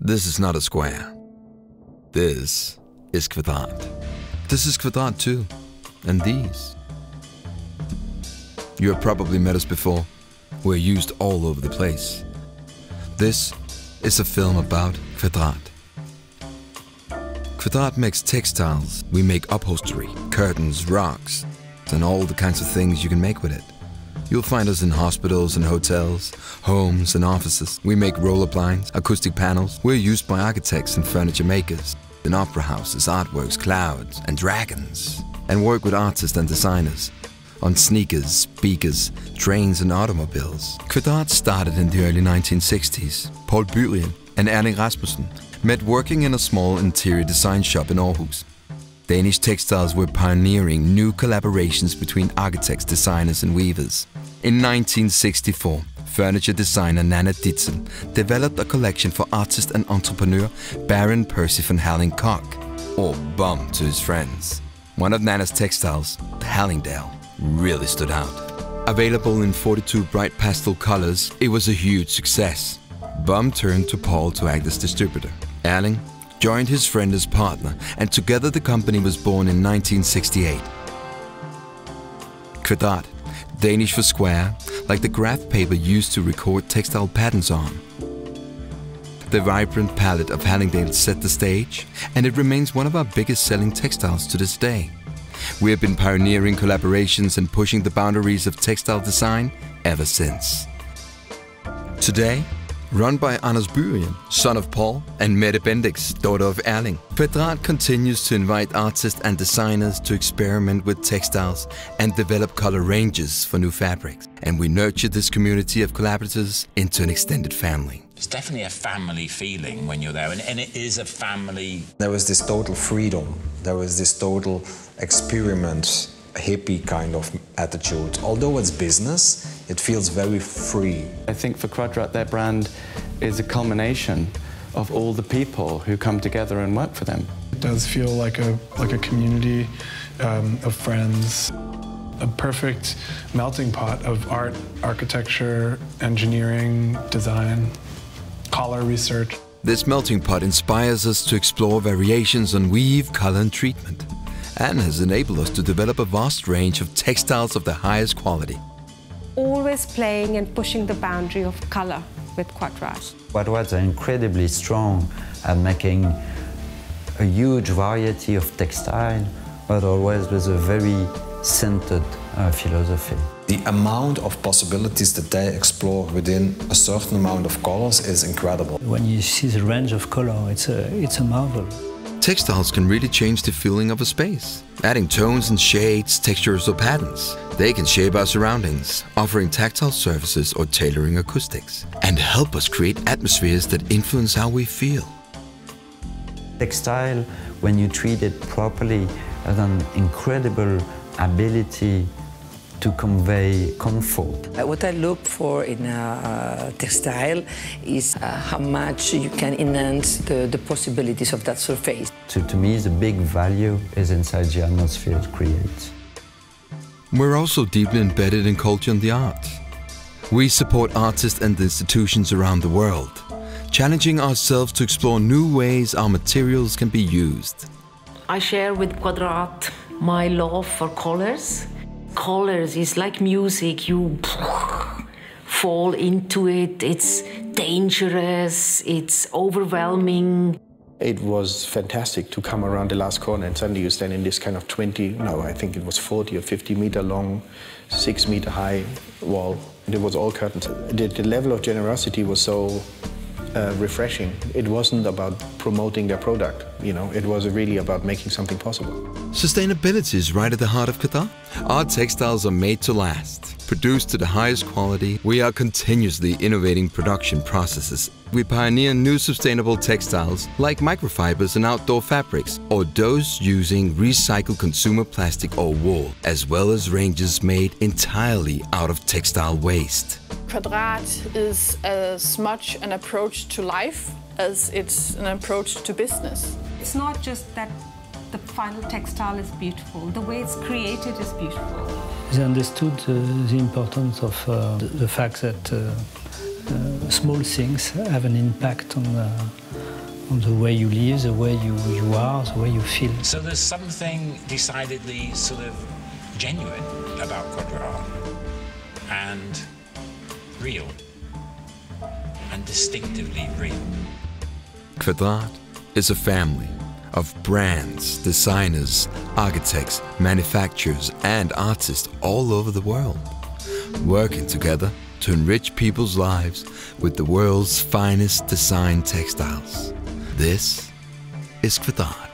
This is not a square. This is Kvadrat. This is Kvadrat too. And these. You have probably met us before. We're used all over the place. This is a film about Kvadrat. Kvadrat makes textiles. We make upholstery, curtains, rugs, and all the kinds of things you can make with it. You'll find us in hospitals and hotels, homes and offices. We make roller blinds, acoustic panels. We're used by architects and furniture makers, in opera houses, artworks, clouds and dragons. And work with artists and designers on sneakers, speakers, trains and automobiles. Kvadrat started in the early 1960s. Paul Burian and Erling Rasmussen met working in a small interior design shop in Aarhus. Danish textiles were pioneering new collaborations between architects, designers and weavers. In 1964, furniture designer Nanna Ditsen developed a collection for artist and entrepreneur Baron Percy von Halling-Koch, or Bum to his friends. One of Nanna's textiles, the Hallingdale, really stood out. Available in 42 bright pastel colors, it was a huge success. Bum turned to Paul to act as distributor. Erling joined his friend as partner, and together the company was born in 1968. Kvadrat, Danish for square, like the graph paper used to record textile patterns on. The vibrant palette of Hallingdale set the stage, and it remains one of our biggest selling textiles to this day. We have been pioneering collaborations and pushing the boundaries of textile design ever since. Today, run by Anders Burian, son of Paul, and Mette Bendix, daughter of Erling, Kvadrat continues to invite artists and designers to experiment with textiles and develop color ranges for new fabrics. And we nurture this community of collaborators into an extended family. It's definitely a family feeling when you're there, and it is a family. There was this total freedom. There was this total experiment, hippie kind of attitude. Although it's business, it feels very free. I think for Kvadrat, their brand is a culmination of all the people who come together and work for them. It does feel like a community of friends, a perfect melting pot of art, architecture, engineering, design, color research. This melting pot inspires us to explore variations on weave, color and treatment, and has enabled us to develop a vast range of textiles of the highest quality. Always playing and pushing the boundary of color with Quadrat. Quadrats are incredibly strong at making a huge variety of textile, but always with a very centered philosophy. The amount of possibilities that they explore within a certain amount of colors is incredible. When you see the range of color, it's a marvel. Textiles can really change the feeling of a space, adding tones and shades, textures or patterns. They can shape our surroundings, offering tactile services or tailoring acoustics, and help us create atmospheres that influence how we feel. Textile, when you treat it properly, has an incredible ability to convey comfort. What I look for in a textile is how much you can enhance the possibilities of that surface. To me, the big value is inside the atmosphere it creates. We're also deeply embedded in culture and the arts. We support artists and institutions around the world, challenging ourselves to explore new ways our materials can be used. I share with Kvadrat my love for colors. Colors is like music, you fall into it, it's dangerous, it's overwhelming. It was fantastic to come around the last corner and suddenly you stand in this kind of I think it was 40 or 50 meter long, 6 meter high wall. And it was all curtains. The level of generosity was so refreshing. It wasn't about promoting their product, you know, it was really about making something possible. Sustainability is right at the heart of Kvadrat. Our textiles are made to last. Produced to the highest quality, we are continuously innovating production processes. We pioneer new sustainable textiles like microfibers and outdoor fabrics, or those using recycled consumer plastic or wool, as well as ranges made entirely out of textile waste. Kvadrat is as much an approach to life as it's an approach to business. It's not just that the final textile is beautiful, the way it's created is beautiful. They understood the importance of the fact that small things have an impact on the way you live, the way you are, the way you feel. So there's something decidedly sort of genuine about Quadrat, and real, and distinctively real. Kvadrat is a family of brands, designers, architects, manufacturers, and artists all over the world, working together to enrich people's lives with the world's finest design textiles. This is Kvadrat.